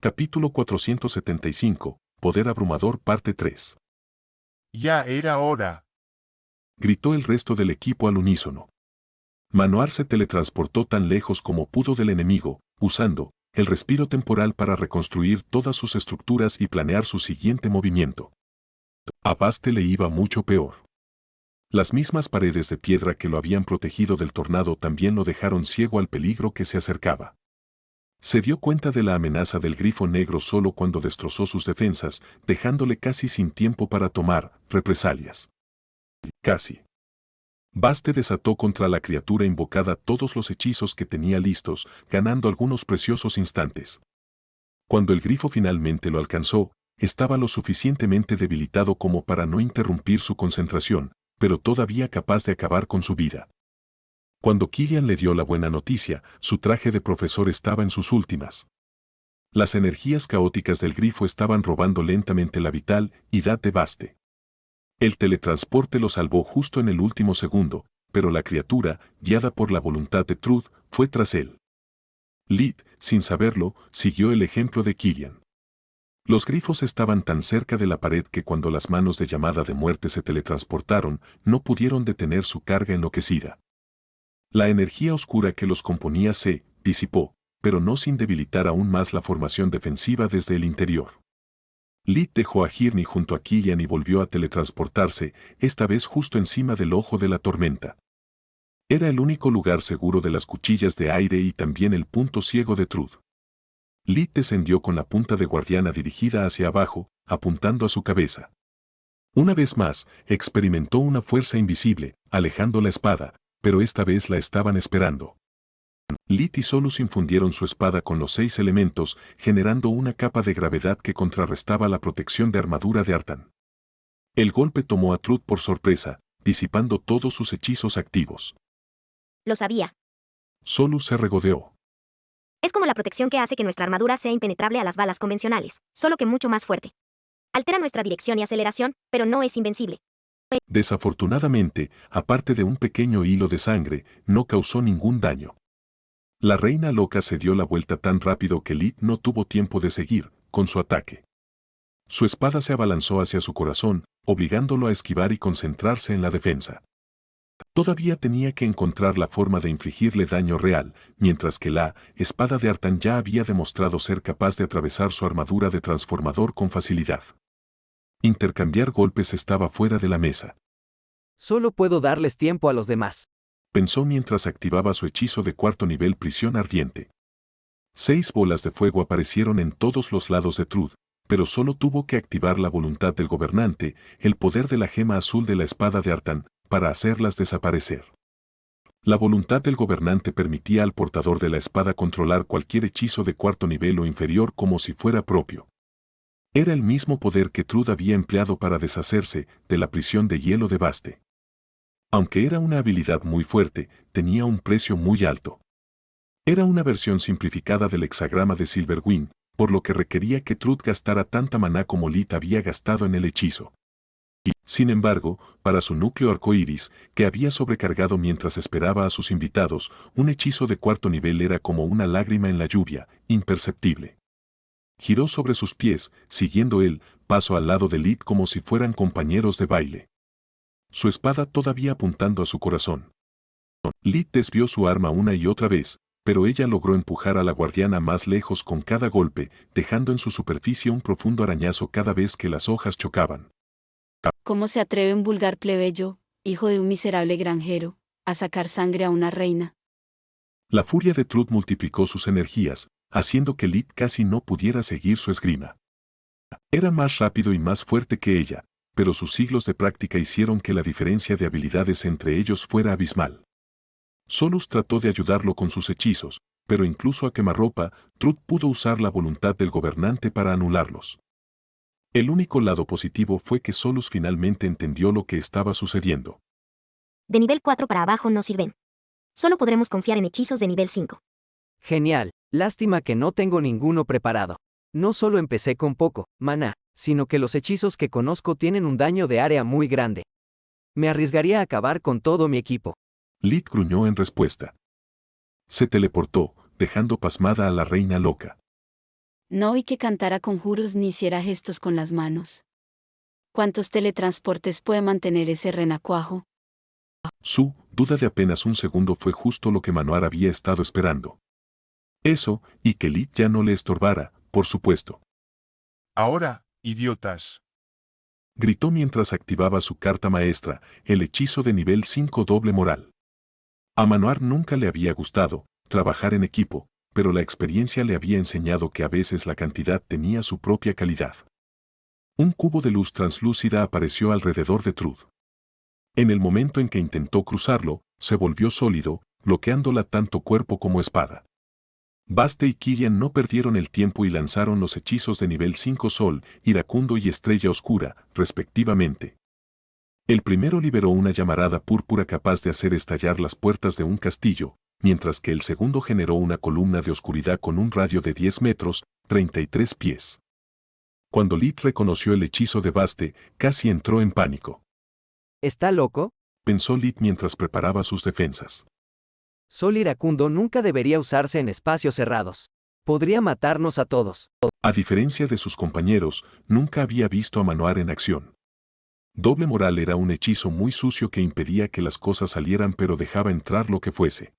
Capítulo 475, Poder Abrumador Parte 3. Ya era hora. Gritó el resto del equipo al unísono. Manoar se teletransportó tan lejos como pudo del enemigo, usando el respiro temporal para reconstruir todas sus estructuras y planear su siguiente movimiento. A Baste le iba mucho peor. Las mismas paredes de piedra que lo habían protegido del tornado también lo dejaron ciego al peligro que se acercaba. Se dio cuenta de la amenaza del grifo negro solo cuando destrozó sus defensas, dejándole casi sin tiempo para tomar represalias. Casi. Baste desató contra la criatura invocada todos los hechizos que tenía listos, ganando algunos preciosos instantes. Cuando el grifo finalmente lo alcanzó, estaba lo suficientemente debilitado como para no interrumpir su concentración, pero todavía capaz de acabar con su vida. Cuando Killian le dio la buena noticia, su traje de profesor estaba en sus últimas. Las energías caóticas del grifo estaban robando lentamente la vitalidad de Baste. El teletransporte lo salvó justo en el último segundo, pero la criatura, guiada por la voluntad de Truth, fue tras él. Lid, sin saberlo, siguió el ejemplo de Killian. Los grifos estaban tan cerca de la pared que cuando las manos de llamada de muerte se teletransportaron, no pudieron detener su carga enloquecida. La energía oscura que los componía se disipó, pero no sin debilitar aún más la formación defensiva desde el interior. Lid dejó a Hirni junto a Killian y volvió a teletransportarse, esta vez justo encima del ojo de la tormenta. Era el único lugar seguro de las cuchillas de aire y también el punto ciego de Truth. Lid descendió con la punta de guardiana dirigida hacia abajo, apuntando a su cabeza. Una vez más, experimentó una fuerza invisible, alejando la espada, pero esta vez la estaban esperando. Lid y Solus infundieron su espada con los 6 elementos, generando una capa de gravedad que contrarrestaba la protección de armadura de Artan. El golpe tomó a Truth por sorpresa, disipando todos sus hechizos activos. Lo sabía. Solus se regodeó. Es como la protección que hace que nuestra armadura sea impenetrable a las balas convencionales, solo que mucho más fuerte. Altera nuestra dirección y aceleración, pero no es invencible. Desafortunadamente, aparte de un pequeño hilo de sangre, no causó ningún daño. La reina loca se dio la vuelta tan rápido que Lid no tuvo tiempo de seguir con su ataque. Su espada se abalanzó hacia su corazón, obligándolo a esquivar y concentrarse en la defensa. Todavía tenía que encontrar la forma de infligirle daño real, mientras que la espada de Artan ya había demostrado ser capaz de atravesar su armadura de transformador con facilidad. Intercambiar golpes estaba fuera de la mesa. Solo puedo darles tiempo a los demás, Pensó mientras activaba su hechizo de cuarto nivel prisión ardiente. 6 bolas de fuego aparecieron en todos los lados de Truth, pero solo tuvo que activar la voluntad del gobernante, el poder de la gema azul de la espada de Artan, para hacerlas desaparecer. La voluntad del gobernante permitía al portador de la espada controlar cualquier hechizo de cuarto nivel o inferior como si fuera propio. Era el mismo poder que Truth había empleado para deshacerse de la prisión de hielo de Baste. Aunque era una habilidad muy fuerte, tenía un precio muy alto. Era una versión simplificada del hexagrama de Silverwing, por lo que requería que Truth gastara tanta maná como Lid había gastado en el hechizo. Y, sin embargo, para su núcleo arcoíris, que había sobrecargado mientras esperaba a sus invitados, un hechizo de cuarto nivel era como una lágrima en la lluvia, imperceptible. Giró sobre sus pies, siguiendo él, paso al lado de Lid como si fueran compañeros de baile. Su espada todavía apuntando a su corazón. Lid desvió su arma una y otra vez, pero ella logró empujar a la guardiana más lejos con cada golpe, dejando en su superficie un profundo arañazo cada vez que las hojas chocaban. ¿Cómo se atreve un vulgar plebeyo, hijo de un miserable granjero, a sacar sangre a una reina? La furia de Truth multiplicó sus energías, haciendo que Lid casi no pudiera seguir su esgrima. Era más rápido y más fuerte que ella, pero sus siglos de práctica hicieron que la diferencia de habilidades entre ellos fuera abismal. Solus trató de ayudarlo con sus hechizos, pero incluso a quemarropa, Truth pudo usar la voluntad del gobernante para anularlos. El único lado positivo fue que Solus finalmente entendió lo que estaba sucediendo. De nivel 4 para abajo no sirven. Solo podremos confiar en hechizos de nivel 5. Genial, lástima que no tengo ninguno preparado. No solo empecé con poco maná, sino que los hechizos que conozco tienen un daño de área muy grande. Me arriesgaría a acabar con todo mi equipo. Lid gruñó en respuesta. Se teleportó, dejando pasmada a la reina loca. No vi que cantara conjuros ni hiciera gestos con las manos. ¿Cuántos teletransportes puede mantener ese renacuajo? Su duda de apenas un segundo fue justo lo que Manoir había estado esperando. Eso, y que Lit ya no le estorbara, por supuesto. Ahora, idiotas. Gritó mientras activaba su carta maestra, el hechizo de nivel 5 doble moral. A Manoir nunca le había gustado trabajar en equipo, pero la experiencia le había enseñado que a veces la cantidad tenía su propia calidad. Un cubo de luz translúcida apareció alrededor de Truth. En el momento en que intentó cruzarlo, se volvió sólido, bloqueándola tanto cuerpo como espada. Baste y Killian no perdieron el tiempo y lanzaron los hechizos de nivel 5 Sol, Iracundo y Estrella Oscura, respectivamente. El primero liberó una llamarada púrpura capaz de hacer estallar las puertas de un castillo, mientras que el segundo generó una columna de oscuridad con un radio de 10 metros, 33 pies. Cuando Lit reconoció el hechizo de Baste, casi entró en pánico. ¿Está loco? Pensó Lit mientras preparaba sus defensas. Sol iracundo nunca debería usarse en espacios cerrados. Podría matarnos a todos. A diferencia de sus compañeros, nunca había visto a Manoir en acción. Doble moral era un hechizo muy sucio que impedía que las cosas salieran pero dejaba entrar lo que fuese.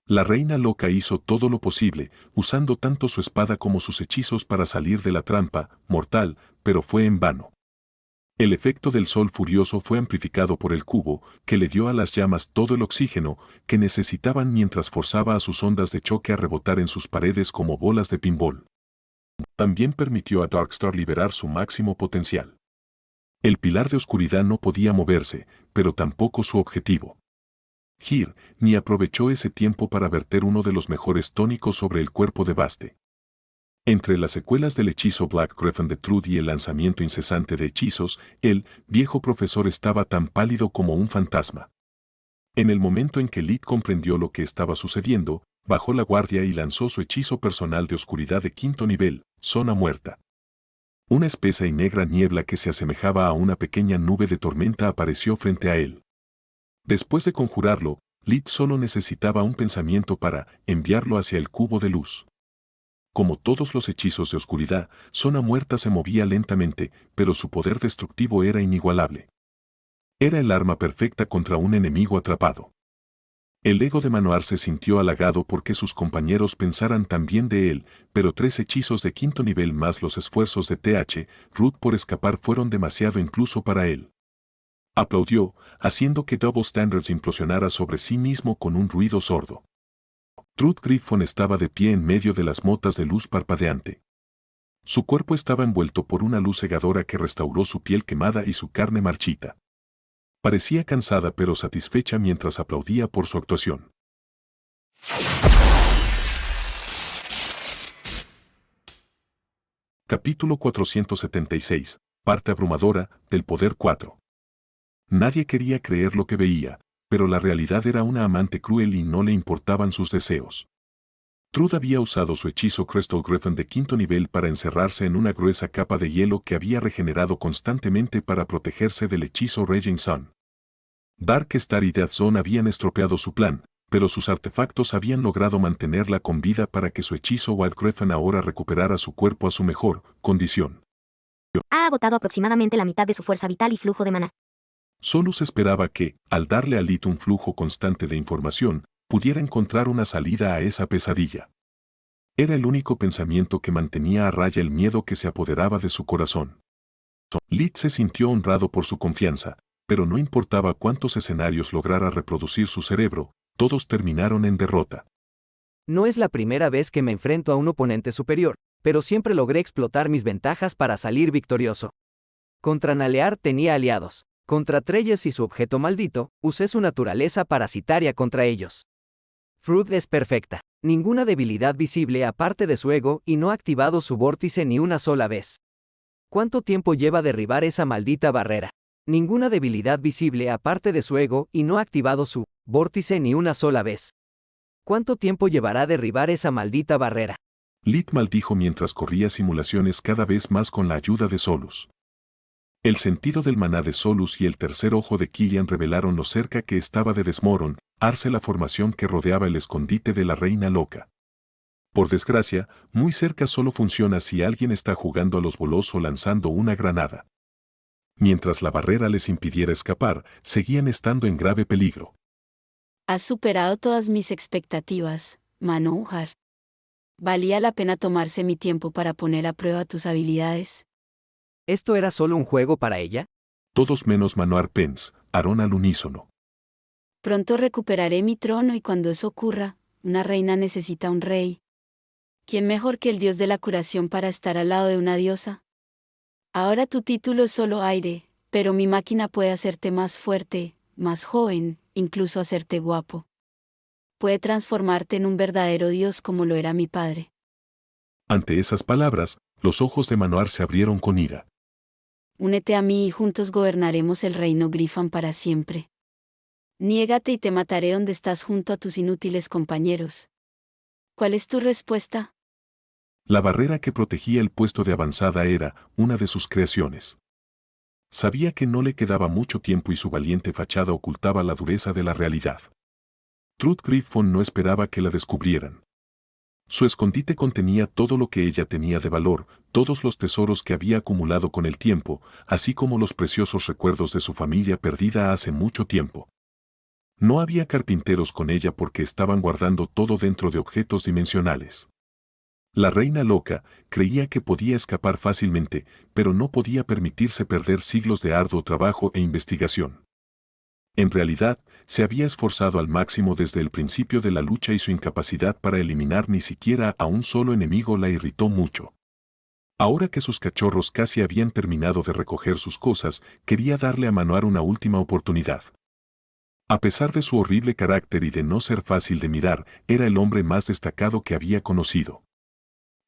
La reina loca hizo todo lo posible, usando tanto su espada como sus hechizos para salir de la trampa mortal, pero fue en vano. El efecto del sol furioso fue amplificado por el cubo, que le dio a las llamas todo el oxígeno que necesitaban mientras forzaba a sus ondas de choque a rebotar en sus paredes como bolas de pinball. También permitió a Darkstar liberar su máximo potencial. El pilar de oscuridad no podía moverse, pero tampoco su objetivo. Hir ni aprovechó ese tiempo para verter uno de los mejores tónicos sobre el cuerpo de Baste. Entre las secuelas del hechizo Black Griffin de Truth y el lanzamiento incesante de hechizos, el viejo profesor estaba tan pálido como un fantasma. En el momento en que Lit comprendió lo que estaba sucediendo, bajó la guardia y lanzó su hechizo personal de oscuridad de 5º nivel, Zona Muerta. Una espesa y negra niebla que se asemejaba a una pequeña nube de tormenta apareció frente a él. Después de conjurarlo, Lit solo necesitaba un pensamiento para enviarlo hacia el cubo de luz. Como todos los hechizos de oscuridad, Zona Muerta se movía lentamente, pero su poder destructivo era inigualable. Era el arma perfecta contra un enemigo atrapado. El ego de Manoir se sintió halagado porque sus compañeros pensaran tan bien de él, pero 3 hechizos de 5º nivel más los esfuerzos de Ruth por escapar fueron demasiado incluso para él. Aplaudió, haciendo que Double Standards implosionara sobre sí mismo con un ruido sordo. Truth Griffon estaba de pie en medio de las motas de luz parpadeante. Su cuerpo estaba envuelto por una luz cegadora que restauró su piel quemada y su carne marchita. Parecía cansada pero satisfecha mientras aplaudía por su actuación. Capítulo 476, parte abrumadora, del poder 4. Nadie quería creer lo que veía, pero la realidad era una amante cruel y no le importaban sus deseos. Truth había usado su hechizo Crystal Griffin de 5º nivel para encerrarse en una gruesa capa de hielo que había regenerado constantemente para protegerse del hechizo Raging Sun. Dark Star y Death Zone habían estropeado su plan, pero sus artefactos habían logrado mantenerla con vida para que su hechizo Wild Griffin ahora recuperara su cuerpo a su mejor condición. Ha agotado aproximadamente la mitad de su fuerza vital y flujo de maná. Solus esperaba que, al darle a Lit un flujo constante de información, pudiera encontrar una salida a esa pesadilla. Era el único pensamiento que mantenía a raya el miedo que se apoderaba de su corazón. Lit se sintió honrado por su confianza, pero no importaba cuántos escenarios lograra reproducir su cerebro, todos terminaron en derrota. No es la primera vez que me enfrento a un oponente superior, pero siempre logré explotar mis ventajas para salir victorioso. Contra Nalear tenía aliados. Contra Treyes y su objeto maldito, usé su naturaleza parasitaria contra ellos. Fruit es perfecta. Ninguna debilidad visible aparte de su ego y no ha activado su vórtice ni una sola vez. ¿Cuánto tiempo lleva derribar esa maldita barrera? Ninguna debilidad visible aparte de su ego y no ha activado su vórtice ni una sola vez. ¿Cuánto tiempo llevará derribar esa maldita barrera? Lit maldijo mientras corría simulaciones cada vez más con la ayuda de Solus. El sentido del maná de Solus y el tercer ojo de Killian revelaron lo cerca que estaba de desmoronarse la formación que rodeaba el escondite de la reina loca. Por desgracia, muy cerca solo funciona si alguien está jugando a los bolos o lanzando una granada. Mientras la barrera les impidiera escapar, seguían estando en grave peligro. Has superado todas mis expectativas, Manohar. ¿Valía la pena tomarse mi tiempo para poner a prueba tus habilidades? ¿Esto era solo un juego para ella? Todos menos Manohar pensaron al unísono. Pronto recuperaré mi trono y cuando eso ocurra, una reina necesita un rey. ¿Quién mejor que el dios de la curación para estar al lado de una diosa? Ahora tu título es solo aire, pero mi máquina puede hacerte más fuerte, más joven, incluso hacerte guapo. Puede transformarte en un verdadero dios como lo era mi padre. Ante esas palabras, los ojos de Manohar se abrieron con ira. Únete a mí y juntos gobernaremos el reino Grifan para siempre. Niégate y te mataré donde estás junto a tus inútiles compañeros. ¿Cuál es tu respuesta? La barrera que protegía el puesto de avanzada era una de sus creaciones. Sabía que no le quedaba mucho tiempo y su valiente fachada ocultaba la dureza de la realidad. Truth Griffon no esperaba que la descubrieran. Su escondite contenía todo lo que ella tenía de valor, todos los tesoros que había acumulado con el tiempo, así como los preciosos recuerdos de su familia perdida hace mucho tiempo. No había carpinteros con ella porque estaban guardando todo dentro de objetos dimensionales. La reina loca creía que podía escapar fácilmente, pero no podía permitirse perder siglos de arduo trabajo e investigación. En realidad, se había esforzado al máximo desde el principio de la lucha y su incapacidad para eliminar ni siquiera a un solo enemigo la irritó mucho. Ahora que sus cachorros casi habían terminado de recoger sus cosas, quería darle a Manohar una última oportunidad. A pesar de su horrible carácter y de no ser fácil de mirar, era el hombre más destacado que había conocido.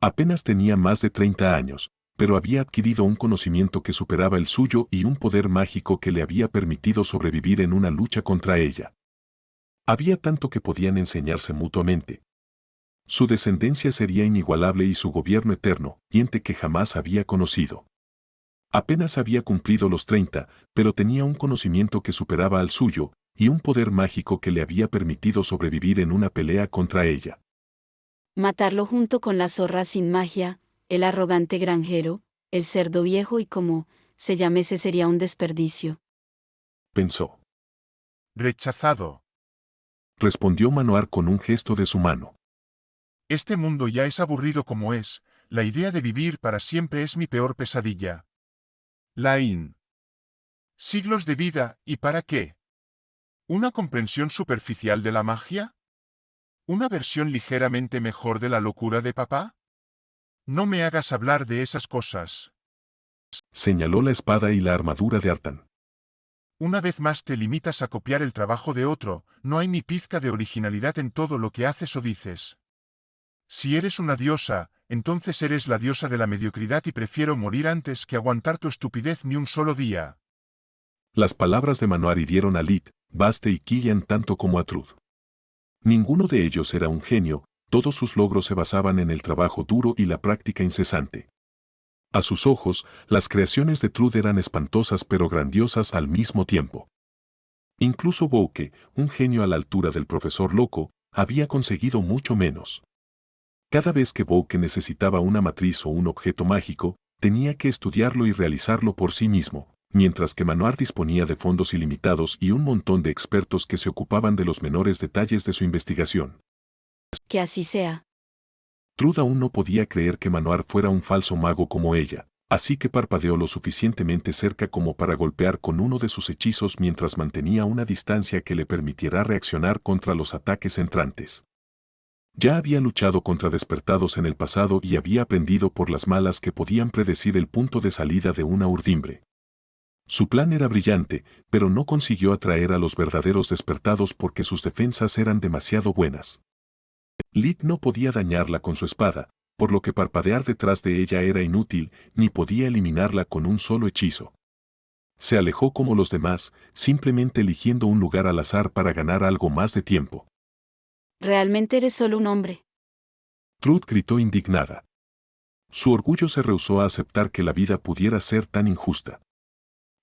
Apenas tenía más de 30 años, pero había adquirido un conocimiento que superaba el suyo y un poder mágico que le había permitido sobrevivir en una lucha contra ella. Había tanto que podían enseñarse mutuamente. Su descendencia sería inigualable y su gobierno eterno, ente que jamás había conocido. Apenas había cumplido los 30, pero tenía un conocimiento que superaba al suyo, y un poder mágico que le había permitido sobrevivir en una pelea contra ella. Matarlo junto con la zorra sin magia, el arrogante granjero, el cerdo viejo y como se llamese sería un desperdicio. Pensó. Rechazado. Respondió Manohar con un gesto de su mano. Este mundo ya es aburrido como es, la idea de vivir para siempre es mi peor pesadilla. Lain. Siglos de vida, ¿y para qué? ¿Una comprensión superficial de la magia? ¿Una versión ligeramente mejor de la locura de papá? No me hagas hablar de esas cosas. Señaló la espada y la armadura de Artan. Una vez más te limitas a copiar el trabajo de otro, no hay ni pizca de originalidad en todo lo que haces o dices. Si eres una diosa, entonces eres la diosa de la mediocridad y prefiero morir antes que aguantar tu estupidez ni un solo día. Las palabras de Manohar hirieron a Lit, Baste y Killian tanto como a Truth. Ninguno de ellos era un genio, todos sus logros se basaban en el trabajo duro y la práctica incesante. A sus ojos, las creaciones de Truth eran espantosas pero grandiosas al mismo tiempo. Incluso Bouke, un genio a la altura del profesor loco, había conseguido mucho menos. Cada vez que Bouke necesitaba una matriz o un objeto mágico, tenía que estudiarlo y realizarlo por sí mismo, mientras que Manohar disponía de fondos ilimitados y un montón de expertos que se ocupaban de los menores detalles de su investigación. Que así sea. Truth aún no podía creer que Manohar fuera un falso mago como ella, así que parpadeó lo suficientemente cerca como para golpear con uno de sus hechizos mientras mantenía una distancia que le permitiera reaccionar contra los ataques entrantes. Ya había luchado contra despertados en el pasado y había aprendido por las malas que podían predecir el punto de salida de una urdimbre. Su plan era brillante, pero no consiguió atraer a los verdaderos despertados porque sus defensas eran demasiado buenas. Lit no podía dañarla con su espada, por lo que parpadear detrás de ella era inútil, ni podía eliminarla con un solo hechizo. Se alejó como los demás, simplemente eligiendo un lugar al azar para ganar algo más de tiempo. Realmente eres solo un hombre. Truth gritó indignada. Su orgullo se rehusó a aceptar que la vida pudiera ser tan injusta.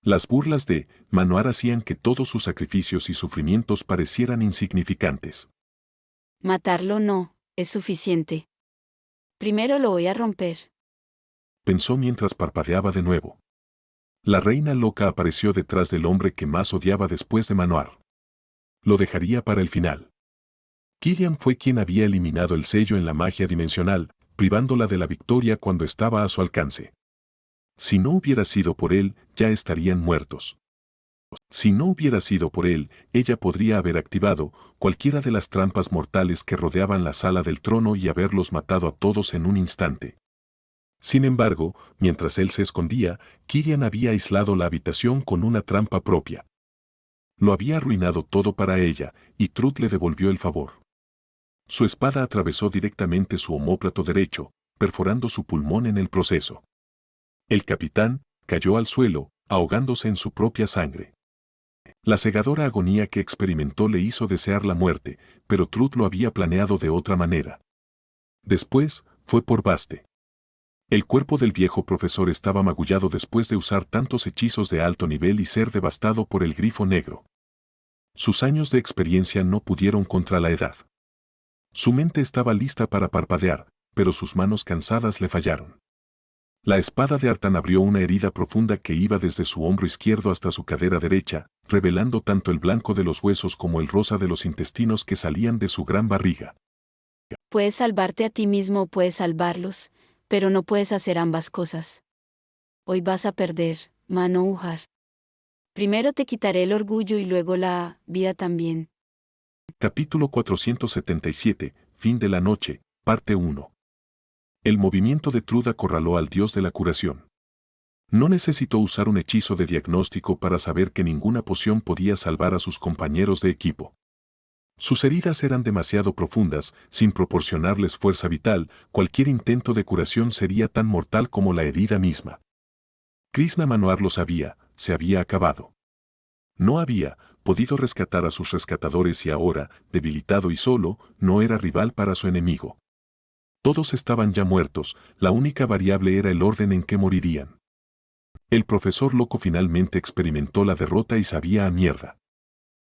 Las burlas de Manohar hacían que todos sus sacrificios y sufrimientos parecieran insignificantes. Matarlo no, es suficiente. Primero lo voy a romper. Pensó mientras parpadeaba de nuevo. La reina loca apareció detrás del hombre que más odiaba después de Manoir. Lo dejaría para el final. Killian fue quien había eliminado el sello en la magia dimensional, privándola de la victoria cuando estaba a su alcance. Si no hubiera sido por él, ya estarían muertos. Si no hubiera sido por él, ella podría haber activado cualquiera de las trampas mortales que rodeaban la sala del trono y haberlos matado a todos en un instante. Sin embargo, mientras él se escondía, Killian había aislado la habitación con una trampa propia. Lo había arruinado todo para ella, y Truth le devolvió el favor. Su espada atravesó directamente su omóplato derecho, perforando su pulmón en el proceso. El capitán cayó al suelo, ahogándose en su propia sangre. La cegadora agonía que experimentó le hizo desear la muerte, pero Truth lo había planeado de otra manera. Después, fue por Baste. El cuerpo del viejo profesor estaba magullado después de usar tantos hechizos de alto nivel y ser devastado por el grifo negro. Sus años de experiencia no pudieron contra la edad. Su mente estaba lista para parpadear, pero sus manos cansadas le fallaron. La espada de Artan abrió una herida profunda que iba desde su hombro izquierdo hasta su cadera derecha, revelando tanto el blanco de los huesos como el rosa de los intestinos que salían de su gran barriga. Puedes salvarte a ti mismo o puedes salvarlos, pero no puedes hacer ambas cosas. Hoy vas a perder, Manoir. Primero te quitaré el orgullo y luego la vida también. Capítulo 477, Fin de la noche, parte 1. El movimiento de Truth acorraló al dios de la curación. No necesitó usar un hechizo de diagnóstico para saber que ninguna poción podía salvar a sus compañeros de equipo. Sus heridas eran demasiado profundas, sin proporcionarles fuerza vital, cualquier intento de curación sería tan mortal como la herida misma. Krishna Manoir lo sabía, se había acabado. No había podido rescatar a sus rescatadores y ahora, debilitado y solo, no era rival para su enemigo. Todos estaban ya muertos, la única variable era el orden en que morirían. El profesor loco finalmente experimentó la derrota y sabía a mierda.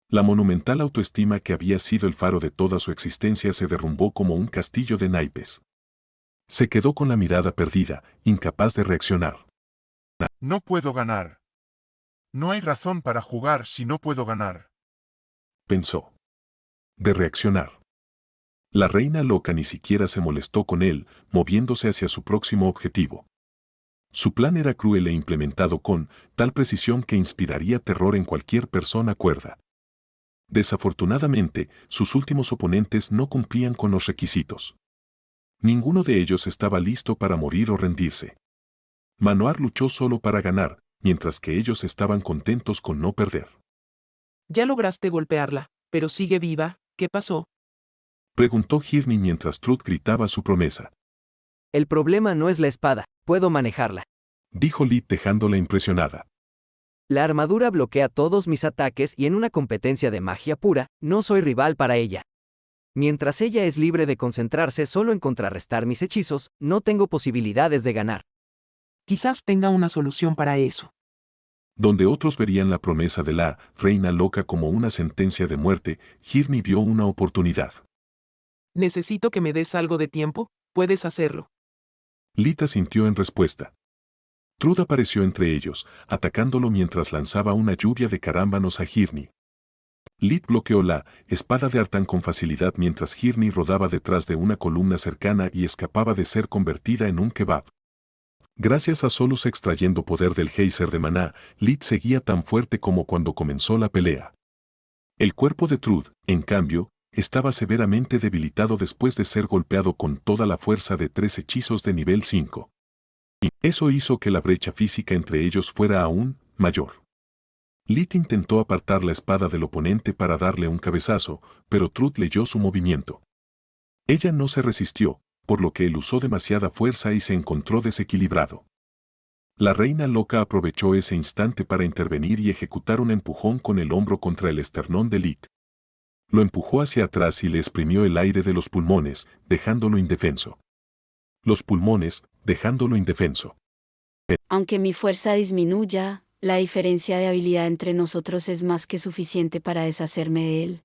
La monumental autoestima que había sido el faro de toda su existencia se derrumbó como un castillo de naipes. Se quedó con la mirada perdida, incapaz de reaccionar. No puedo ganar. No hay razón para jugar si no puedo ganar. Pensó. De reaccionar. La reina loca ni siquiera se molestó con él, moviéndose hacia su próximo objetivo. Su plan era cruel e implementado con tal precisión que inspiraría terror en cualquier persona cuerda. Desafortunadamente, sus últimos oponentes no cumplían con los requisitos. Ninguno de ellos estaba listo para morir o rendirse. Manoir luchó solo para ganar, mientras que ellos estaban contentos con no perder. Ya lograste golpearla, pero sigue viva, ¿qué pasó? Preguntó Hirni mientras Truth gritaba su promesa. El problema no es la espada, puedo manejarla. Dijo Lee dejándola impresionada. La armadura bloquea todos mis ataques y en una competencia de magia pura, no soy rival para ella. Mientras ella es libre de concentrarse solo en contrarrestar mis hechizos, no tengo posibilidades de ganar. Quizás tenga una solución para eso. Donde otros verían la promesa de la reina loca como una sentencia de muerte, Hirni vio una oportunidad. Necesito que me des algo de tiempo, puedes hacerlo. Lita sintió en respuesta. Truth apareció entre ellos, atacándolo mientras lanzaba una lluvia de carámbanos a Hirni. Lit bloqueó la espada de Artan con facilidad mientras Hirni rodaba detrás de una columna cercana y escapaba de ser convertida en un kebab. Gracias a Solus extrayendo poder del geyser de maná, Lit seguía tan fuerte como cuando comenzó la pelea. El cuerpo de Truth, en cambio, estaba severamente debilitado después de ser golpeado con toda la fuerza de 3 hechizos de nivel 5. Eso hizo que la brecha física entre ellos fuera aún mayor. Lit intentó apartar la espada del oponente para darle un cabezazo, pero Truth leyó su movimiento. Ella no se resistió, por lo que él usó demasiada fuerza y se encontró desequilibrado. La reina loca aprovechó ese instante para intervenir y ejecutar un empujón con el hombro contra el esternón de Lit. Lo empujó hacia atrás y le exprimió el aire de los pulmones, dejándolo indefenso. Los pulmones, dejándolo indefenso. Aunque mi fuerza disminuya, la diferencia de habilidad entre nosotros es más que suficiente para deshacerme de él.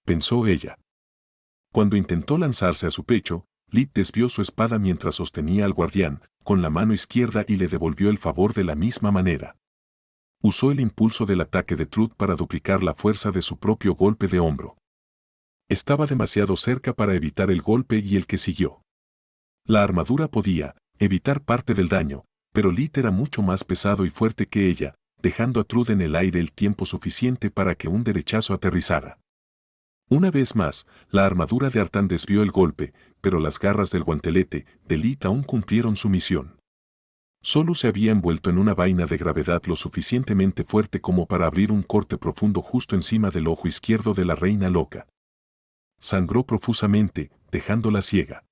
Pensó ella. Cuando intentó lanzarse a su pecho, Lit desvió su espada mientras sostenía al guardián, con la mano izquierda y le devolvió el favor de la misma manera. Usó el impulso del ataque de Truth para duplicar la fuerza de su propio golpe de hombro. Estaba demasiado cerca para evitar el golpe y el que siguió. La armadura podía evitar parte del daño, pero Lit era mucho más pesado y fuerte que ella, dejando a Truth en el aire el tiempo suficiente para que un derechazo aterrizara. Una vez más, la armadura de Artan desvió el golpe, pero las garras del guantelete de Lit aún cumplieron su misión. Solo se había envuelto en una vaina de gravedad lo suficientemente fuerte como para abrir un corte profundo justo encima del ojo izquierdo de la reina loca. Sangró profusamente, dejándola ciega.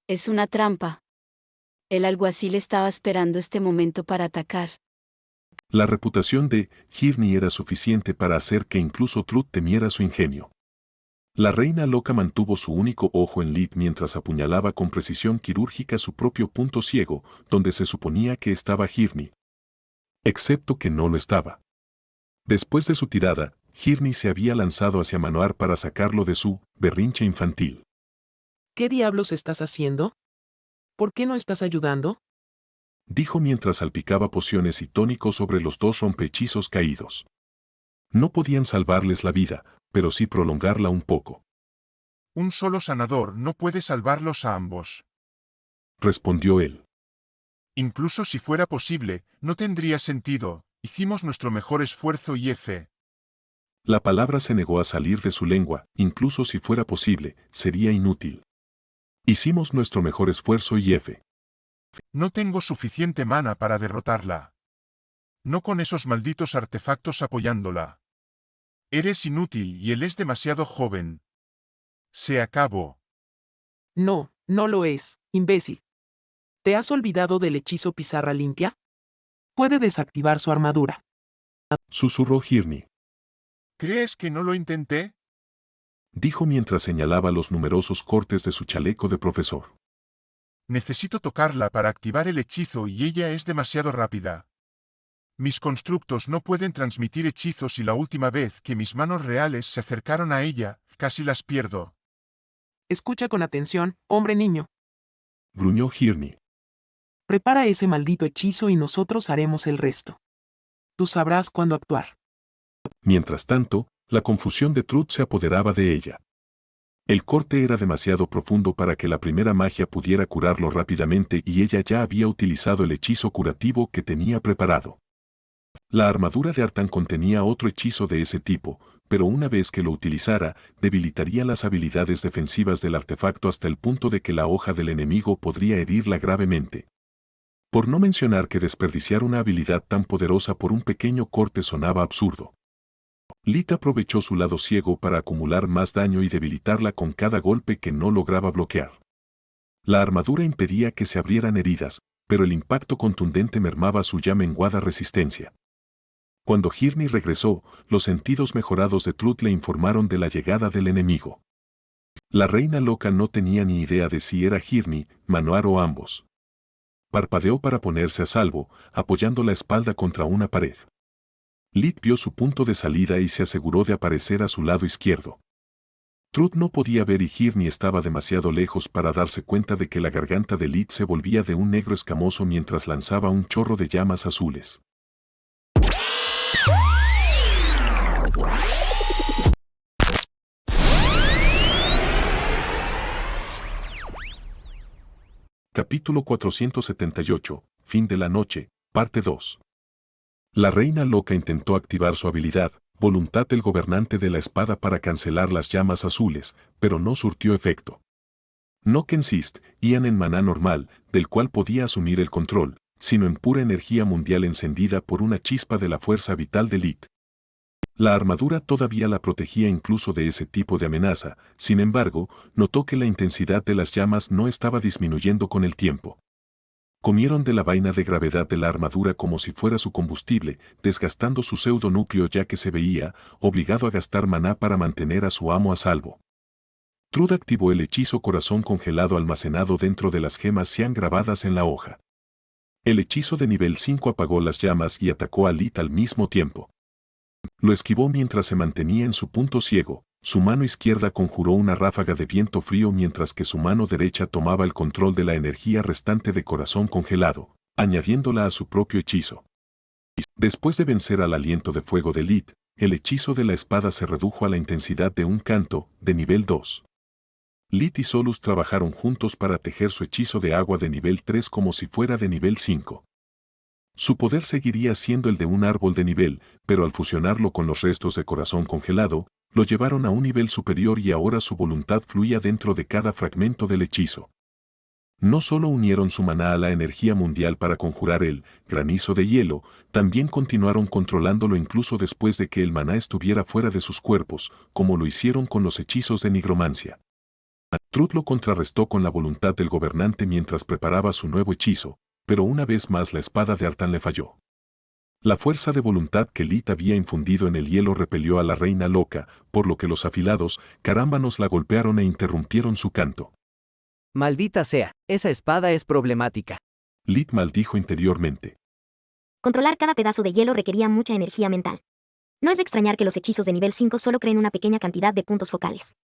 Es una trampa. El alguacil estaba esperando este momento para atacar. La reputación de Hirni era suficiente para hacer que incluso Truth temiera su ingenio. La reina loca mantuvo su único ojo en Lit mientras apuñalaba con precisión quirúrgica su propio punto ciego, donde se suponía que estaba Hirni. Excepto que no lo estaba. Después de su tirada, Hirni se había lanzado hacia Manoar para sacarlo de su berrinche infantil. ¿Qué diablos estás haciendo? ¿Por qué no estás ayudando? Dijo mientras salpicaba pociones y tónicos sobre los dos rompehechizos caídos. No podían salvarles la vida, pero sí prolongarla un poco. Un solo sanador no puede salvarlos a ambos. Respondió él. Incluso si fuera posible, no tendría sentido. Hicimos nuestro mejor esfuerzo y F. La palabra se negó a salir de su lengua, incluso si fuera posible, sería inútil. Hicimos nuestro mejor esfuerzo y F. No tengo suficiente mana para derrotarla. No con esos malditos artefactos apoyándola. Eres inútil y él es demasiado joven. Se acabó. No, no lo es, imbécil. ¿Te has olvidado del hechizo pizarra limpia? Puede desactivar su armadura. Susurró Hirni. ¿Crees que no lo intenté? Dijo mientras señalaba los numerosos cortes de su chaleco de profesor. Necesito tocarla para activar el hechizo y ella es demasiado rápida. Mis constructos no pueden transmitir hechizos y la última vez que mis manos reales se acercaron a ella, casi las pierdo. Escucha con atención, hombre niño. Gruñó Hirni. Prepara ese maldito hechizo y nosotros haremos el resto. Tú sabrás cuándo actuar. Mientras tanto, la confusión de Truth se apoderaba de ella. El corte era demasiado profundo para que la primera magia pudiera curarlo rápidamente y ella ya había utilizado el hechizo curativo que tenía preparado. La armadura de Artan contenía otro hechizo de ese tipo, pero una vez que lo utilizara, debilitaría las habilidades defensivas del artefacto hasta el punto de que la hoja del enemigo podría herirla gravemente. Por no mencionar que desperdiciar una habilidad tan poderosa por un pequeño corte sonaba absurdo. Lit aprovechó su lado ciego para acumular más daño y debilitarla con cada golpe que no lograba bloquear. La armadura impedía que se abrieran heridas, pero el impacto contundente mermaba su ya menguada resistencia. Cuando Hirni regresó, los sentidos mejorados de Truth le informaron de la llegada del enemigo. La reina loca no tenía ni idea de si era Hirni, Manoar o ambos. Parpadeó para ponerse a salvo, apoyando la espalda contra una pared. Lit vio su punto de salida y se aseguró de aparecer a su lado izquierdo. Truth no podía ver y Hirni estaba demasiado lejos para darse cuenta de que la garganta de Lit se volvía de un negro escamoso mientras lanzaba un chorro de llamas azules. Capítulo 478, Fin de la noche, parte 2. La reina loca intentó activar su habilidad, voluntad del gobernante de la espada para cancelar las llamas azules, pero no surtió efecto. No consist, ian en maná normal, del cual podía asumir el control, sino en pura energía mundial encendida por una chispa de la fuerza vital de Lit. La armadura todavía la protegía incluso de ese tipo de amenaza, sin embargo, notó que la intensidad de las llamas no estaba disminuyendo con el tiempo. Comieron de la vaina de gravedad de la armadura como si fuera su combustible, desgastando su pseudonúcleo ya que se veía obligado a gastar maná para mantener a su amo a salvo. Truth activó el hechizo corazón congelado almacenado dentro de las gemas cian grabadas en la hoja. El hechizo de nivel 5 apagó las llamas y atacó a Lit al mismo tiempo. Lo esquivó mientras se mantenía en su punto ciego, Su mano izquierda conjuró una ráfaga de viento frío mientras que su mano derecha tomaba el control de la energía restante de corazón congelado, añadiéndola a su propio hechizo. Después de vencer al aliento de fuego de Lit, el hechizo de la espada se redujo a la intensidad de un canto, de nivel 2. Lit y Solus trabajaron juntos para tejer su hechizo de agua de nivel 3 como si fuera de nivel 5. Su poder seguiría siendo el de un árbol de nivel, pero al fusionarlo con los restos de corazón congelado, lo llevaron a un nivel superior y ahora su voluntad fluía dentro de cada fragmento del hechizo. No solo unieron su maná a la energía mundial para conjurar el granizo de hielo, también continuaron controlándolo incluso después de que el maná estuviera fuera de sus cuerpos, como lo hicieron con los hechizos de nigromancia. Truth lo contrarrestó con la voluntad del gobernante mientras preparaba su nuevo hechizo, pero una vez más la espada de Artan le falló. La fuerza de voluntad que Lit había infundido en el hielo repelió a la reina loca, por lo que los afilados carámbanos la golpearon e interrumpieron su canto. Maldita sea, esa espada es problemática. Lit maldijo interiormente. Controlar cada pedazo de hielo requería mucha energía mental. No es de extrañar que los hechizos de nivel 5 solo creen una pequeña cantidad de puntos focales.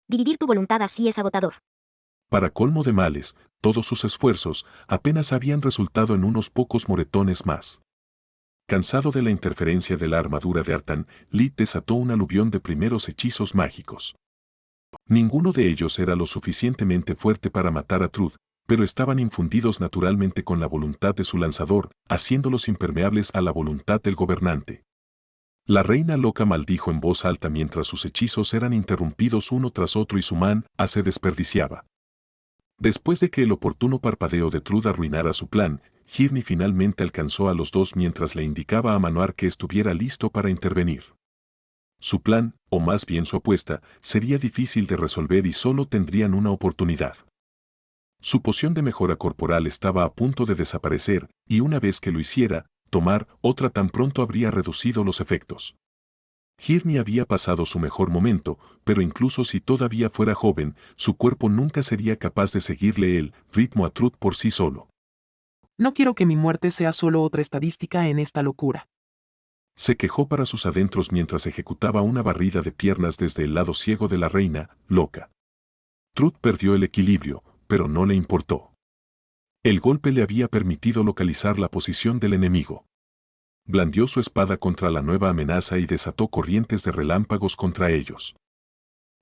Dividir tu voluntad así es agotador. Para colmo de males, todos sus esfuerzos apenas habían resultado en unos pocos moretones más. Cansado de la interferencia de la armadura de Artan, Lit desató un aluvión de primeros hechizos mágicos. Ninguno de ellos era lo suficientemente fuerte para matar a Truth, pero estaban infundidos naturalmente con la voluntad de su lanzador, haciéndolos impermeables a la voluntad del gobernante. La reina loca maldijo en voz alta mientras sus hechizos eran interrumpidos uno tras otro y su maná se desperdiciaba. Después de que el oportuno parpadeo de Truth arruinara su plan, Hirni finalmente alcanzó a los dos mientras le indicaba a Manoir que estuviera listo para intervenir. Su plan, o más bien su apuesta, sería difícil de resolver y solo tendrían una oportunidad. Su poción de mejora corporal estaba a punto de desaparecer, y una vez que lo hiciera, tomar otra tan pronto habría reducido los efectos. Hirni había pasado su mejor momento, pero incluso si todavía fuera joven, su cuerpo nunca sería capaz de seguirle el ritmo a Truth por sí solo. No quiero que mi muerte sea solo otra estadística en esta locura. Se quejó para sus adentros mientras ejecutaba una barrida de piernas desde el lado ciego de la reina loca. Truth perdió el equilibrio, pero no le importó. El golpe le había permitido localizar la posición del enemigo. Blandió su espada contra la nueva amenaza y desató corrientes de relámpagos contra ellos.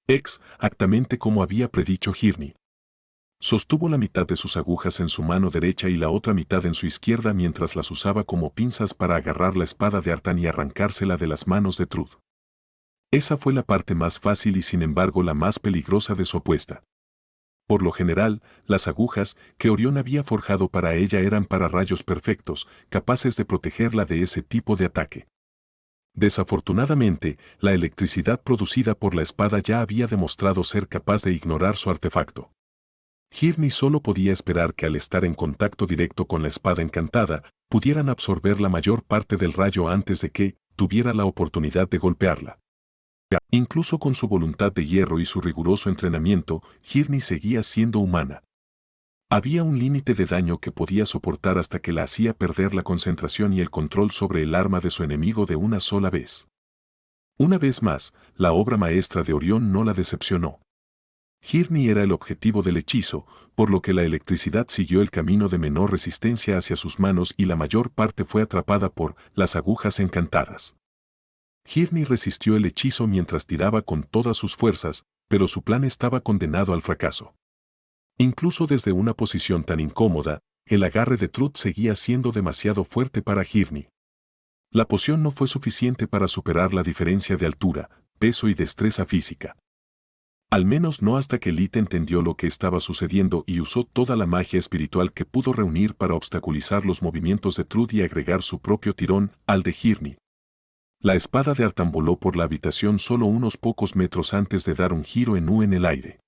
Exactamente como había predicho Hirni. Sostuvo la mitad de sus agujas en su mano derecha y la otra mitad en su izquierda mientras las usaba como pinzas para agarrar la espada de Artan y arrancársela de las manos de Truth. Esa fue la parte más fácil y sin embargo la más peligrosa de su apuesta. Por lo general, las agujas que Orión había forjado para ella eran para rayos perfectos, capaces de protegerla de ese tipo de ataque. Desafortunadamente, la electricidad producida por la espada ya había demostrado ser capaz de ignorar su artefacto. Hirni solo podía esperar que al estar en contacto directo con la espada encantada, pudieran absorber la mayor parte del rayo antes de que tuviera la oportunidad de golpearla. Incluso con su voluntad de hierro y su riguroso entrenamiento, Hirni seguía siendo humana. Había un límite de daño que podía soportar hasta que la hacía perder la concentración y el control sobre el arma de su enemigo de una sola vez. Una vez más, la obra maestra de Orión no la decepcionó. Hirni era el objetivo del hechizo, por lo que la electricidad siguió el camino de menor resistencia hacia sus manos y la mayor parte fue atrapada por las agujas encantadas. Hirni resistió el hechizo mientras tiraba con todas sus fuerzas, pero su plan estaba condenado al fracaso. Incluso desde una posición tan incómoda, el agarre de Truth seguía siendo demasiado fuerte para Hirni. La poción no fue suficiente para superar la diferencia de altura, peso y destreza física. Al menos no hasta que Lit entendió lo que estaba sucediendo y usó toda la magia espiritual que pudo reunir para obstaculizar los movimientos de Truth y agregar su propio tirón al de Hirni. La espada de Artan voló por la habitación solo unos pocos metros antes de dar un giro en U en el aire.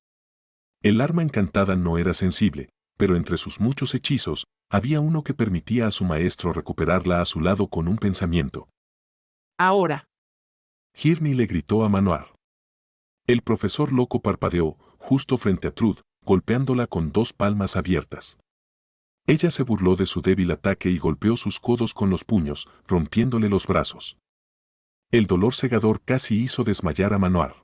El arma encantada no era sensible, pero entre sus muchos hechizos, había uno que permitía a su maestro recuperarla a su lado con un pensamiento. Ahora. Hirni le gritó a Manoir. El profesor loco parpadeó, justo frente a Truth, golpeándola con dos palmas abiertas. Ella se burló de su débil ataque y golpeó sus codos con los puños, rompiéndole los brazos. El dolor cegador casi hizo desmayar a Manoir.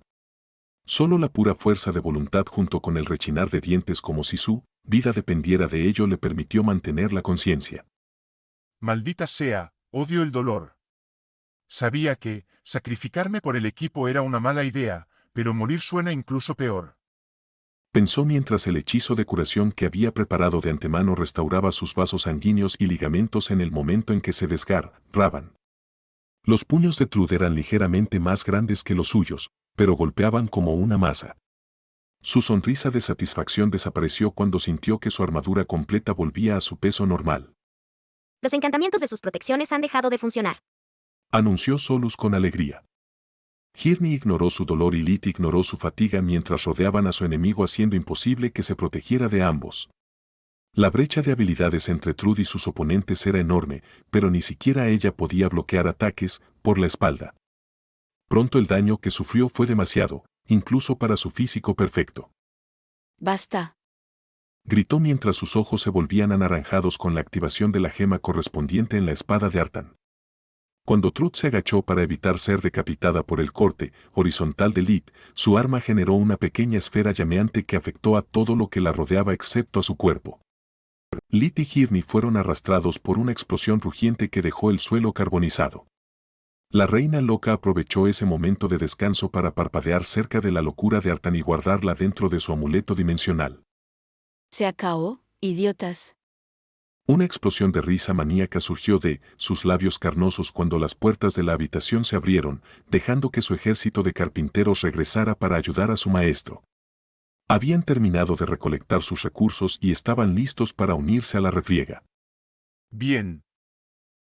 Solo la pura fuerza de voluntad junto con el rechinar de dientes como si su vida dependiera de ello le permitió mantener la conciencia. Maldita sea, odio el dolor. Sabía que sacrificarme por el equipo era una mala idea, pero morir suena incluso peor. Pensó mientras el hechizo de curación que había preparado de antemano restauraba sus vasos sanguíneos y ligamentos en el momento en que se desgarraban. Los puños de Trude eran ligeramente más grandes que los suyos, pero golpeaban como una masa. Su sonrisa de satisfacción desapareció cuando sintió que su armadura completa volvía a su peso normal. Los encantamientos de sus protecciones han dejado de funcionar. Anunció Solus con alegría. Hirni ignoró su dolor y Lit ignoró su fatiga mientras rodeaban a su enemigo haciendo imposible que se protegiera de ambos. La brecha de habilidades entre Trude y sus oponentes era enorme, pero ni siquiera ella podía bloquear ataques por la espalda. Pronto el daño que sufrió fue demasiado, incluso para su físico perfecto. Basta. Gritó mientras sus ojos se volvían anaranjados con la activación de la gema correspondiente en la espada de Artan. Cuando Trude se agachó para evitar ser decapitada por el corte horizontal de Lit, su arma generó una pequeña esfera llameante que afectó a todo lo que la rodeaba excepto a su cuerpo. Lit y Hirni fueron arrastrados por una explosión rugiente que dejó el suelo carbonizado. La reina loca aprovechó ese momento de descanso para parpadear cerca de la locura de Artan y guardarla dentro de su amuleto dimensional. Se acabó, idiotas. Una explosión de risa maníaca surgió de sus labios carnosos cuando las puertas de la habitación se abrieron, dejando que su ejército de carpinteros regresara para ayudar a su maestro. Habían terminado de recolectar sus recursos y estaban listos para unirse a la refriega. Bien.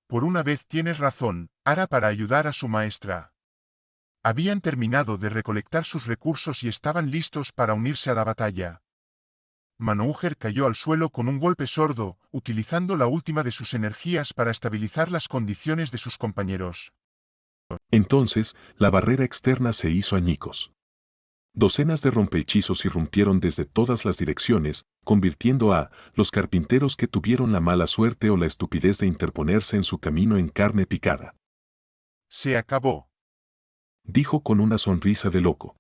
Por una vez tienes razón, Ara para ayudar a su maestra. Habían terminado de recolectar sus recursos y estaban listos para unirse a la batalla. Manoucher cayó al suelo con un golpe sordo, utilizando la última de sus energías para estabilizar las condiciones de sus compañeros. Entonces, la barrera externa se hizo añicos. Docenas de rompehechizos irrumpieron desde todas las direcciones, convirtiendo a los carpinteros que tuvieron la mala suerte o la estupidez de interponerse en su camino en carne picada. Se acabó. Dijo con una sonrisa de loco.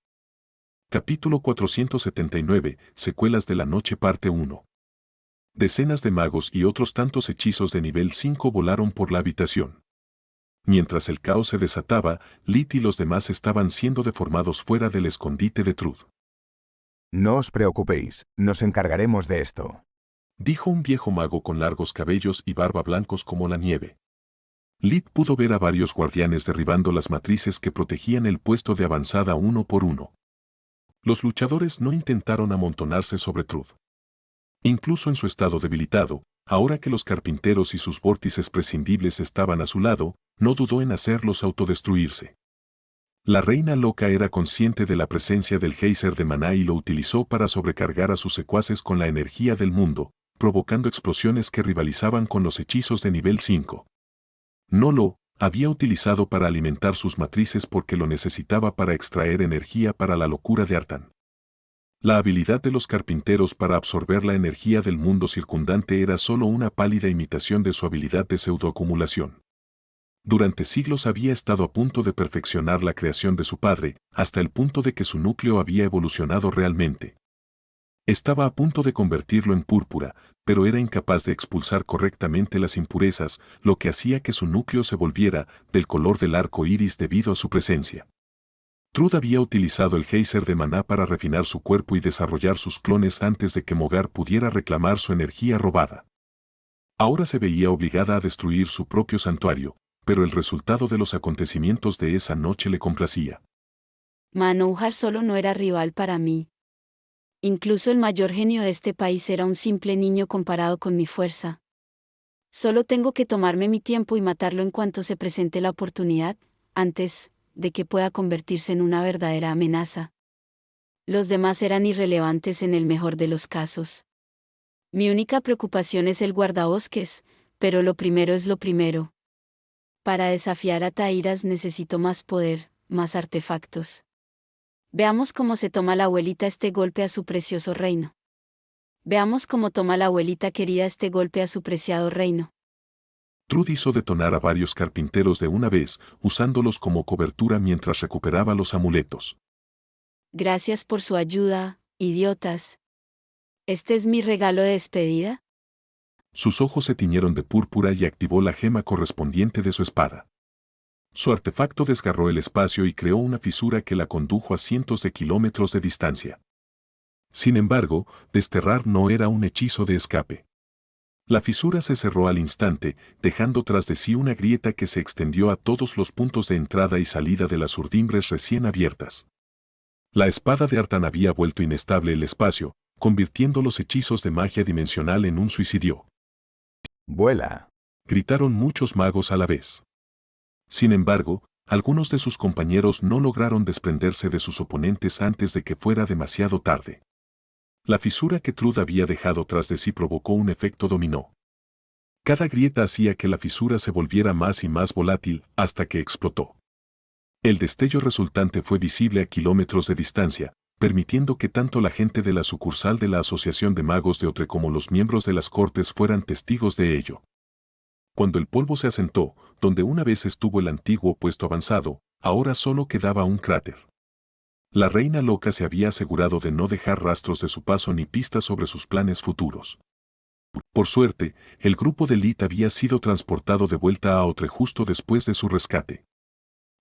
Capítulo 479, Secuelas de la Noche Parte 1. Decenas de magos y otros tantos hechizos de nivel 5 volaron por la habitación. Mientras el caos se desataba, Lit y los demás estaban siendo deformados fuera del escondite de Trude. No os preocupéis, nos encargaremos de esto. Dijo un viejo mago con largos cabellos y barba blancos como la nieve. Lit pudo ver a varios guardianes derribando las matrices que protegían el puesto de avanzada uno por uno. Los luchadores no intentaron amontonarse sobre Trude. Incluso en su estado debilitado, ahora que los carpinteros y sus vórtices prescindibles estaban a su lado, no dudó en hacerlos autodestruirse. La reina loca era consciente de la presencia del geyser de maná y lo utilizó para sobrecargar a sus secuaces con la energía del mundo, provocando explosiones que rivalizaban con los hechizos de nivel 5. No lo había utilizado para alimentar sus matrices porque lo necesitaba para extraer energía para la locura de Artan. La habilidad de los carpinteros para absorber la energía del mundo circundante era solo una pálida imitación de su habilidad de pseudoacumulación. Durante siglos había estado a punto de perfeccionar la creación de su padre, hasta el punto de que su núcleo había evolucionado realmente. Estaba a punto de convertirlo en púrpura, pero era incapaz de expulsar correctamente las impurezas, lo que hacía que su núcleo se volviera del color del arco iris debido a su presencia. Trude había utilizado el geyser de maná para refinar su cuerpo y desarrollar sus clones antes de que Mogar pudiera reclamar su energía robada. Ahora se veía obligada a destruir su propio santuario, pero el resultado de los acontecimientos de esa noche le complacía. Manoucher solo no era rival para mí. Incluso el mayor genio de este país era un simple niño comparado con mi fuerza. Solo tengo que tomarme mi tiempo y matarlo en cuanto se presente la oportunidad, antes de que pueda convertirse en una verdadera amenaza. Los demás eran irrelevantes en el mejor de los casos. Mi única preocupación es el guardabosques, pero lo primero es lo primero. Para desafiar a Tairas necesito más poder, más artefactos. Veamos cómo se toma la abuelita este golpe a su precioso reino. Veamos cómo toma la abuelita querida este golpe a su preciado reino. Trude hizo detonar a varios carpinteros de una vez, usándolos como cobertura mientras recuperaba los amuletos. Gracias por su ayuda, idiotas. ¿Este es mi regalo de despedida? Sus ojos se tiñeron de púrpura y activó la gema correspondiente de su espada. Su artefacto desgarró el espacio y creó una fisura que la condujo a cientos de kilómetros de distancia. Sin embargo, desterrar no era un hechizo de escape. La fisura se cerró al instante, dejando tras de sí una grieta que se extendió a todos los puntos de entrada y salida de las urdimbres recién abiertas. La espada de Artan había vuelto inestable el espacio, convirtiendo los hechizos de magia dimensional en un suicidio. Vuela. Gritaron muchos magos a la vez. Sin embargo, algunos de sus compañeros no lograron desprenderse de sus oponentes antes de que fuera demasiado tarde. La fisura que Trude había dejado tras de sí provocó un efecto dominó. Cada grieta hacía que la fisura se volviera más y más volátil hasta que explotó. El destello resultante fue visible a kilómetros de distancia, permitiendo que tanto la gente de la sucursal de la Asociación de Magos de Otre como los miembros de las Cortes fueran testigos de ello. Cuando el polvo se asentó, donde una vez estuvo el antiguo puesto avanzado, ahora solo quedaba un cráter. La reina loca se había asegurado de no dejar rastros de su paso ni pistas sobre sus planes futuros. Por suerte, el grupo de Lit había sido transportado de vuelta a Otre justo después de su rescate.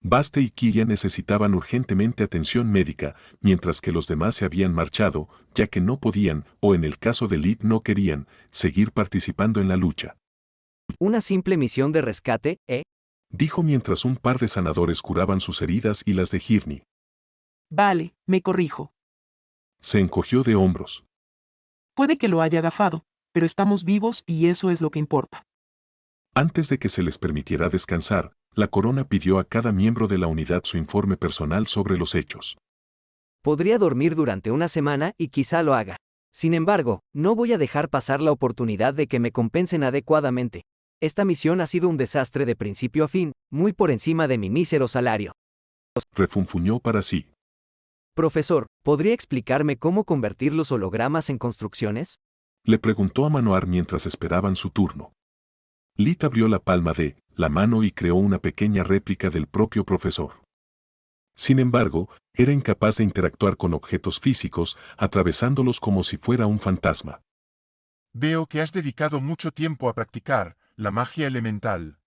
Baste y Kiria necesitaban urgentemente atención médica, mientras que los demás se habían marchado, ya que no podían, o en el caso de Lit no querían, seguir participando en la lucha. Una simple misión de rescate, Dijo mientras un par de sanadores curaban sus heridas y las de Hirni. Vale, me corrijo. Se encogió de hombros. Puede que lo haya agafado, pero estamos vivos y eso es lo que importa. Antes de que se les permitiera descansar, la corona pidió a cada miembro de la unidad su informe personal sobre los hechos. Podría dormir durante una semana y quizá lo haga. Sin embargo, no voy a dejar pasar la oportunidad de que me compensen adecuadamente. Esta misión ha sido un desastre de principio a fin, muy por encima de mi mísero salario. Refunfuñó para sí. Profesor, ¿podría explicarme cómo convertir los hologramas en construcciones? Le preguntó a Manoar mientras esperaban su turno. Lit abrió la palma de la mano y creó una pequeña réplica del propio profesor. Sin embargo, era incapaz de interactuar con objetos físicos, atravesándolos como si fuera un fantasma. Veo que has dedicado mucho tiempo a practicar la magia elemental.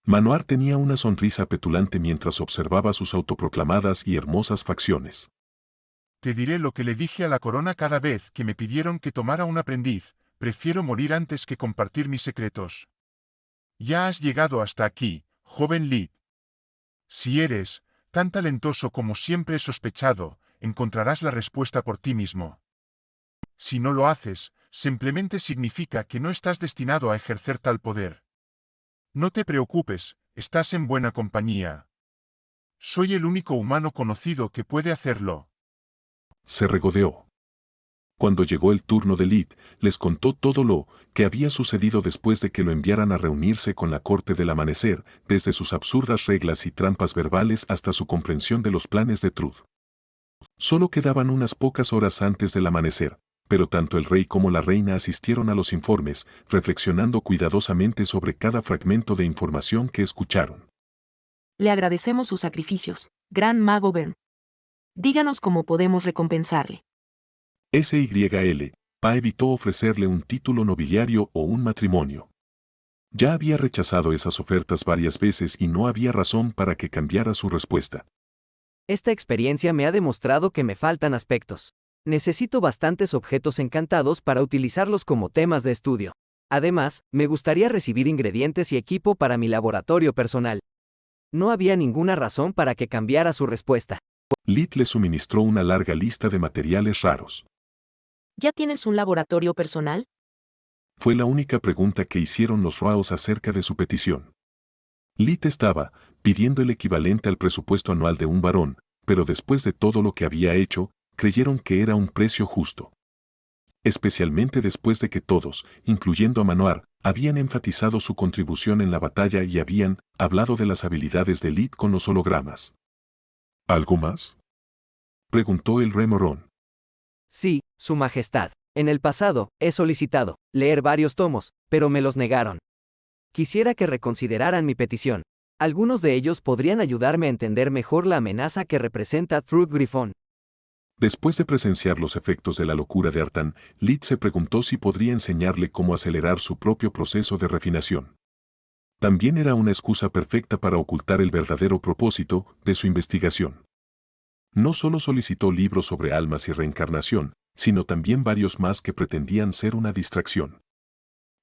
Manoar tenía una sonrisa petulante mientras observaba sus autoproclamadas y hermosas facciones. Te diré lo que le dije a la corona cada vez que me pidieron que tomara un aprendiz: prefiero morir antes que compartir mis secretos. Ya has llegado hasta aquí, joven Lit. Si eres tan talentoso como siempre he sospechado, encontrarás la respuesta por ti mismo. Si no lo haces, simplemente significa que no estás destinado a ejercer tal poder. No te preocupes, estás en buena compañía. Soy el único humano conocido que puede hacerlo. Se regodeó. Cuando llegó el turno de Lit, les contó todo lo que había sucedido después de que lo enviaran a reunirse con la corte del amanecer, desde sus absurdas reglas y trampas verbales hasta su comprensión de los planes de Trude. Solo quedaban unas pocas horas antes del amanecer, pero tanto el rey como la reina asistieron a los informes, reflexionando cuidadosamente sobre cada fragmento de información que escucharon. Le agradecemos sus sacrificios, Gran Mago Bern. Díganos cómo podemos recompensarle. SYL, Pa evitó ofrecerle un título nobiliario o un matrimonio. Ya había rechazado esas ofertas varias veces y no había razón para que cambiara su respuesta. Esta experiencia me ha demostrado que me faltan aspectos. Necesito bastantes objetos encantados para utilizarlos como temas de estudio. Además, me gustaría recibir ingredientes y equipo para mi laboratorio personal. No había ninguna razón para que cambiara su respuesta. Lit le suministró una larga lista de materiales raros. ¿Ya tienes un laboratorio personal? Fue la única pregunta que hicieron los Raos acerca de su petición. Lit estaba pidiendo el equivalente al presupuesto anual de un varón, pero después de todo lo que había hecho, creyeron que era un precio justo. Especialmente después de que todos, incluyendo a Manoar, habían enfatizado su contribución en la batalla y habían hablado de las habilidades de Lit con los hologramas. ¿Algo más?, preguntó el rey Morón. Sí, Su Majestad. En el pasado, he solicitado leer varios tomos, pero me los negaron. Quisiera que reconsideraran mi petición. Algunos de ellos podrían ayudarme a entender mejor la amenaza que representa Trude Griffon. Después de presenciar los efectos de la locura de Artan, Lid se preguntó si podría enseñarle cómo acelerar su propio proceso de refinación. También era una excusa perfecta para ocultar el verdadero propósito de su investigación. No solo solicitó libros sobre almas y reencarnación, sino también varios más que pretendían ser una distracción.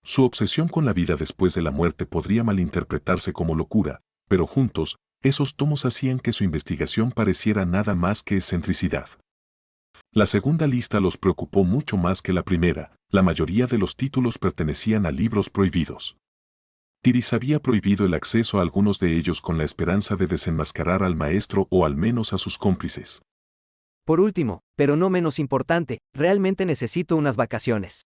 Su obsesión con la vida después de la muerte podría malinterpretarse como locura, pero juntos, esos tomos hacían que su investigación pareciera nada más que excentricidad. La segunda lista los preocupó mucho más que la primera. La mayoría de los títulos pertenecían a libros prohibidos. Tiris había prohibido el acceso a algunos de ellos con la esperanza de desenmascarar al maestro o al menos a sus cómplices. Por último, pero no menos importante, realmente necesito unas vacaciones.